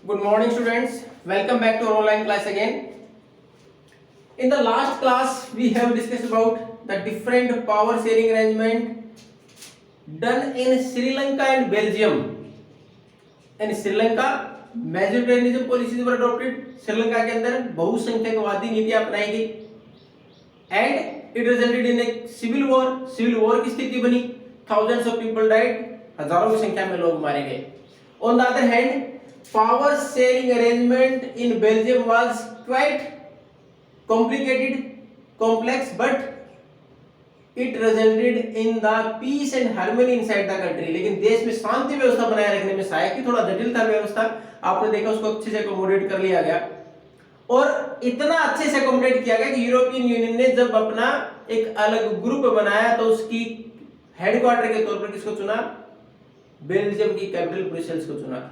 Good morning, students. Welcome back to our online class again. In the last class, we have discussed about the different power sharing arrangement done in Sri Lanka and Belgium. In Sri Lanka, majoritarianism policies were adopted. Sri Lanka के अंदर बहुसंख्यकवादी नीति अपनाई गई and it resulted in a civil war. Civil war की स्थिति बनी. Thousands of people died. हजारों की संख्या में लोग मारे गए. On the other hand, power sharing arrangement in Belgium was quite complicated, complex, but it resulted in the peace and harmony inside the country. लेकिन देश में शांति व्यवस्था बनाए रखने में सहायक की थोड़ा जटिल था व्यवस्था. आपने देखा उसको अच्छे से अकोमोडेट कर लिया गया और इतना अच्छे से अकोमोडेट किया गया कि यूरोपियन यूनियन ने जब अपना एक अलग ग्रुप बनाया तो उसकी हेडक्वार्टर के तौर पर किसको चुना? बेल्जियम की कैपिटल ब्रुसेल्स को चुना.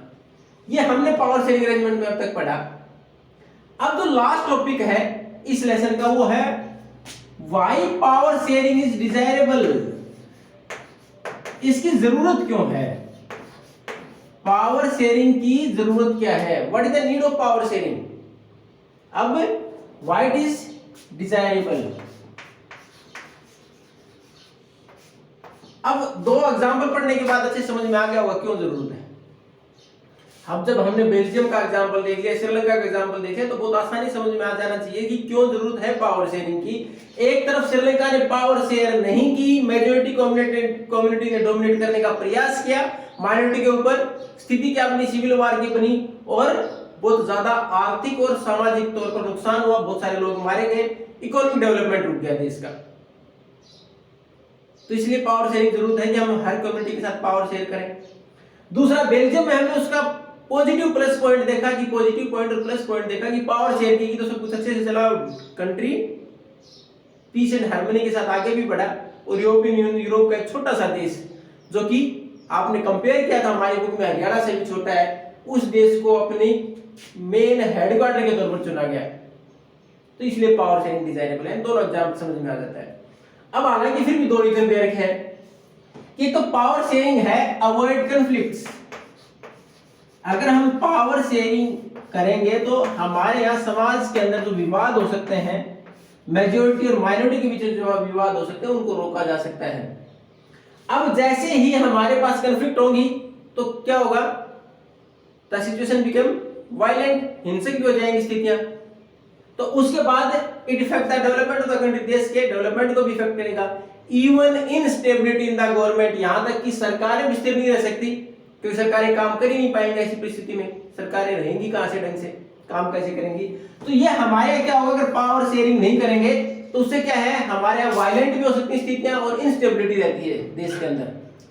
ये हमने पावर शेयरिंग अरेंजमेंट में अब तक पढ़ा. अब जो लास्ट टॉपिक है इस लेसन का वो है why power sharing is desirable. इसकी जरूरत क्यों है? पावर शेयरिंग की जरूरत क्या है? What is the need of power sharing? अब व्हाई इट इज डिजायरेबल. अब दो एग्जांपल पढ़ने के बाद अच्छे समझ में आ गया होगा क्यों जरूरत है. अब जब हमने बेल्जियम का एग्जांपल देख लिया, श्रीलंका का एग्जांपल देखे तो बहुत आसानी समझ में आ जाना चाहिए कि क्यों जरूरत है पावर शेयरिंग की. एक तरफ श्रीलंका ने पावर शेयर नहीं की, मेजॉरिटी कम्युनिटी ने डोमिनेट करने का प्रयास किया, माइनॉरिटी के ऊपर स्थिति क्या बनी? सिविल वार की बनी और बहुत ज्यादा आर्थिक और सामाजिक तौर पर नुकसान हुआ, बहुत सारे लोग मारे गए, इकोनॉमिक डेवलपमेंट रुक गया देश का. तो इसलिए पावर शेयरिंग जरूरत है कि हम हर कम्युनिटी के साथ पावर शेयर करें. दूसरा, बेल्जियम में हमने उसका पॉजिटिव प्लस पॉइंट देखा कि पॉजिटिव पॉइंट और प्लस पॉइंट देखा कि पावर शेयर की तो सब कुछ अच्छे से चला, कंट्री पीस एंड हार्मनी के साथ आगे भी बढ़ा. और यूरोपियन यूनियन, यूरोप का एक छोटा सा देश जो कि आपने कंपेयर किया था हमारी बुक में, हरियाणा से भी छोटा है, उस देश को अपनी मेन हेडक्वार्टर के तौर पर चुना गया. तो इसलिए पावर शेयरिंग डिजायरेबल है. दोनों एग्जाम्पल समझ में आ जाता है. अब हालांकि फिर भी दो रीजन दे रखे हैं कि तो पावर शेयरिंग है अवॉइड कॉन्फ्लिक्ट्स. अगर हम पावर शेयरिंग करेंगे तो हमारे यहाँ समाज के अंदर जो विवाद हो सकते हैं, मेजॉरिटी और माइनॉरिटी के बीच जो विवाद हो सकते हैं, उनको रोका जा सकता है. अब जैसे ही हमारे पास कॉन्फ्लिक्ट होगी तो क्या होगा? द सिचुएशन बिकम वायलेंट, हिंसक भी हो जाएंगी स्थितियां. तो उसके बाद it effect the development of the country, देश के डेवलपमेंट को भी इफेक्ट करेगा. Even in stability in the government, यहां तक कि सरकारें भी स्थिर नहीं रह सकती क्योंकि सरकारें काम कर ही नहीं पाएंगे. ऐसी परिस्थिति में सरकारें रहेंगी कहां से, ढंग से काम कैसे करेंगी? तो ये हमारे क्या होगा अगर पावर शेयरिंग नहीं करेंगे तो उससे क्या है, हमारे यहाँ वायलेंट भी हो सकती स्थितियां और इनस्टेबिलिटी रहती है देश के अंदर,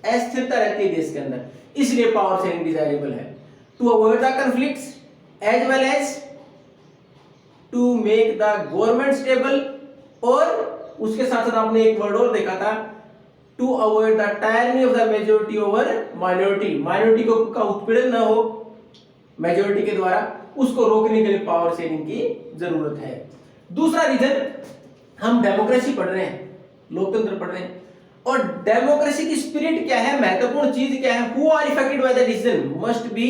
अस्थिरता रहती है देश के अंदर. इसलिए पावर शेयरिंग डिजायरेबल है to avoid the conflicts as well as to make the government stable. और उसके साथ साथ आपने एक वर्ड और देखा था, to avoid the tyranny of the majority over minority. Minority को का उत्पीड़न न हो मेजॉरिटी के द्वारा, उसको रोकने के लिए पावर शेयरिंग की जरूरत है. दूसरा रीजन, हम डेमोक्रेसी पढ़ रहे हैं, लोकतंत्र पढ़ रहे हैं, और डेमोक्रेसी की स्पिरिट क्या है, महत्वपूर्ण चीज क्या है? Who are affected by the decision must be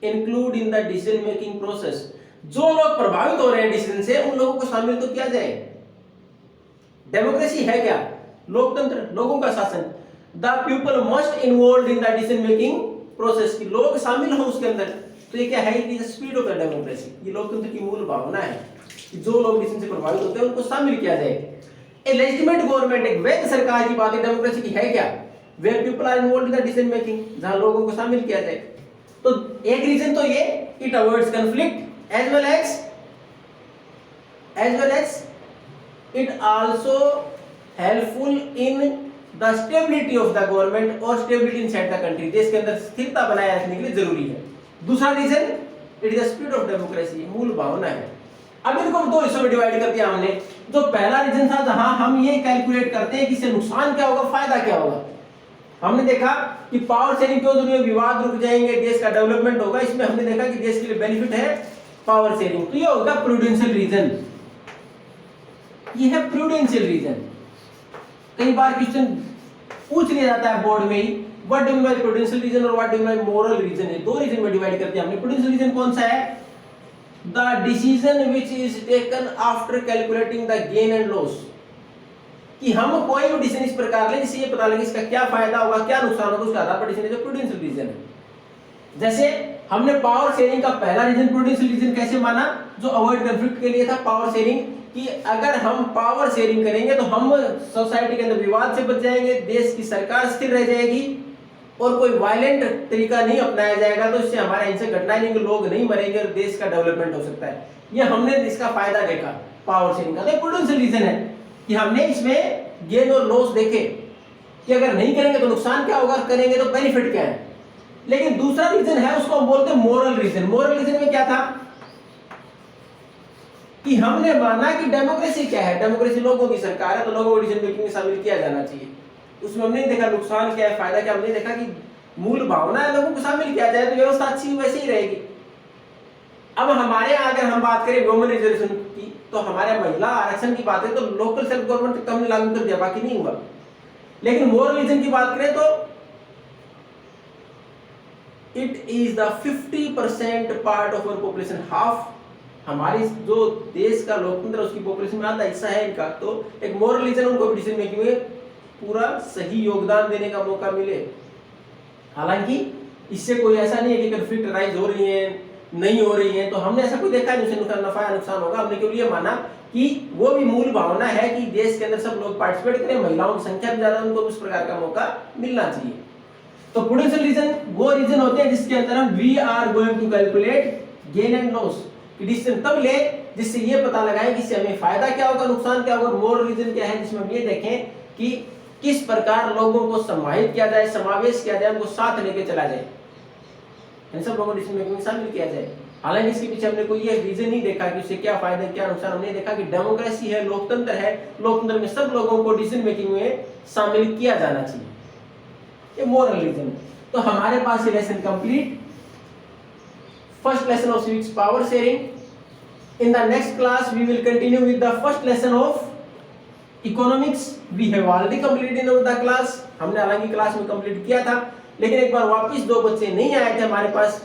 include in the decision making process. जो लोग प्रभावित हो रहे हैं डिसीजन से, उन लोगों को शामिल तो किया जाए. डेमोक्रेसी है क्या? लोकतंत्र, लोगों का शासन. The people must involve in the decision making process, की लोग शामिल हो उसके अंदर. तो ये क्या है? It is the spirit of the democracy. ये लोकतंत्र की मूल भावना है कि जो लोग डिसीजन से प्रभावित होते हैं उनको शामिल किया जाए. ए लेजिटिमेट गवर्नमेंट, एक वैध सरकार की बात है डेमोक्रेसी की है क्या? Where people are involve in the decision making, जहां लोगों को शामिल किया जाए. तो एक रीजन तो ये, it avoids conflict as well as it also helpful in the stability of the government और stability inside the country. देश के अंदर स्थिरता बनाए रखने के लिए जरूरी है. दूसरा reason, it is the spirit of democracy, मूल भावना है. अब इनको दो हिस्सों में डिवाइड कर दिया हमने. जो पहला रीजन था जहां हम ये कैलकुलेट करते हैं कि इससे नुकसान क्या होगा, फायदा क्या होगा. हमने देखा कि पावर शेयरिंग क्यों जरूरी है, विवाद रुक जाएंगे, देश का डेवलपमेंट होगा. इसमें हमने देखा कि देश के लिए बेनिफिट है पावर शेयरिंग. तो ये होगा प्रूडेंशियल रीजन. ये है प्रूडेंशियल रीजन. कई बार क्वेश्चन पूछ लिया जाता है बोर्ड में ही what do by prudential reason और what do by moral reason, ये दो रीजन में डिवाइड करते हैं हमने। प्रूडेंशियल रीजन कौन सा है? The decision which is taken after calculating the gain and loss, कि हम कोई भी डिसीजन इस प्रकार लें जिससे ये पता लगे इसका क्या फायदा होगा क्या नुकसान होगा, उसका आधार पर डिसीजन जो प्रूडेंशियल रीजन है। जैसे हमने पावर शेयरिंग का पहला रीजन प्रूडेंशियल रीजन कैसे माना, जो अवॉइड कॉन्फ्लिक्ट के लिए था पावर शेयरिंग, कि अगर हम पावर शेयरिंग करेंगे तो हम सोसाइटी के अंदर विवाद से बच जाएंगे, देश की सरकार स्थिर रह जाएगी और कोई वायलेंट तरीका नहीं अपनाया जाएगा, तो इससे हमारे इनसे घटना नहीं, लोग नहीं मरेंगे और देश का डेवलपमेंट हो सकता है। ये हमने इसका फायदा देखा पावर शेयरिंग का। तो प्रूडेंशियल रीजन है कि हमने इसमें गेन और लॉस देखे कि अगर नहीं करेंगे तो नुकसान क्या होगा, करेंगे तो बेनिफिट क्या है। लेकिन दूसरा रीजन है उसको हम बोलते हैं मोरल रीजन। मोरल रीजन में क्या था कि हमने माना कि डेमोक्रेसी क्या है, डेमोक्रेसी लोगों की सरकार है तो लोगों को डिसीजन मेकिंग में शामिल किया जाना चाहिए। उसमें हमने देखा नुकसान क्या है फायदा क्या, हमने देखा कि मूल भावना है लोगों को शामिल किया जाए तो व्यवस्था अच्छी वैसे ही रहेगी। अब हमारे यहाँ अगर हम बात करें वुमेन रिजर्वेशन की, तो हमारे महिला आरक्षण की बात है तो लोकल सेल्फ गवर्नमेंट तक हमने लागू कर दिया, बाकी नहीं हुआ। लेकिन मोरल रीजन की बात करें तो it is the 50% part of our population, half हमारी जो देश का लोकतंत्र उसकी पॉपुलेशन में आधा हिस्सा है इनका, तो एक मोरल रीजन उनको डिसीजन मेकिंग में पूरा सही योगदान देने का मौका मिले। हालांकि इससे कोई ऐसा नहीं है कि कॉन्फ्लिक्ट राइज हो रही है नहीं हो रही है, तो हमने ऐसा कोई देखा नहीं उससे नफा या नुकसान होगा। हमने केवल ये माना कि वो भी मूल भावना है कि देश के अंदर सब लोग पार्टिसिपेट करें, महिलाओं की संख्या भी ज्यादा, उनको उस प्रकार का मौका मिलना चाहिए। तो प्रूडेंशियल रीजन वो रीजन होते हैं जिसके अंदर हम we are going to calculate gain and loss, decision तब ले जिससे ये पता लगाएं कि इससे हमें फायदा क्या होगा नुकसान क्या होगा। मोरल रीजन क्या है, जिसमें हम ये देखें कि किस प्रकार लोगों को समाहित किया जाए, समावेश किया जाए, उनको साथ लेके चला जाए, इन सब लोगों को डिसीजन मेकिंग में शामिल किया जाए। हालांकि इसके पीछे हमने कोई ये रीजन नहीं देखा कि उससे क्या फायदा क्या नुकसान। हमने देखा कि डेमोक्रेसी है, लोकतंत्र है, लोकतंत्र में सब लोगों को डिसीजन मेकिंग में शामिल किया जाना चाहिए, ये मोरल रीजन। तो हमारे पास ये lesson complete, first lesson of civics power sharing. In the next class we will continue with the first lesson of economics. We have already completed the class, हमने हालांकि क्लास में कंप्लीट किया था, लेकिन एक बार वापस दो बच्चे नहीं आए थे हमारे पास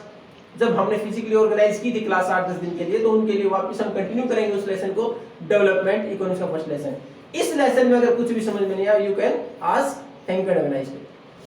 जब हमने फिजिकली ऑर्गेनाइज की थी क्लास 8-10 दिन के लिए, तो उनके लिए वापस हम कंटिन्यू करेंगे उस लेसन को, डेवलपमेंट इकोनॉमिक्स का फर्स्ट लेसन। इस लेसन में अगर कुछ भी समझ में नहीं आया, you can ask. Thank you, have a nice day.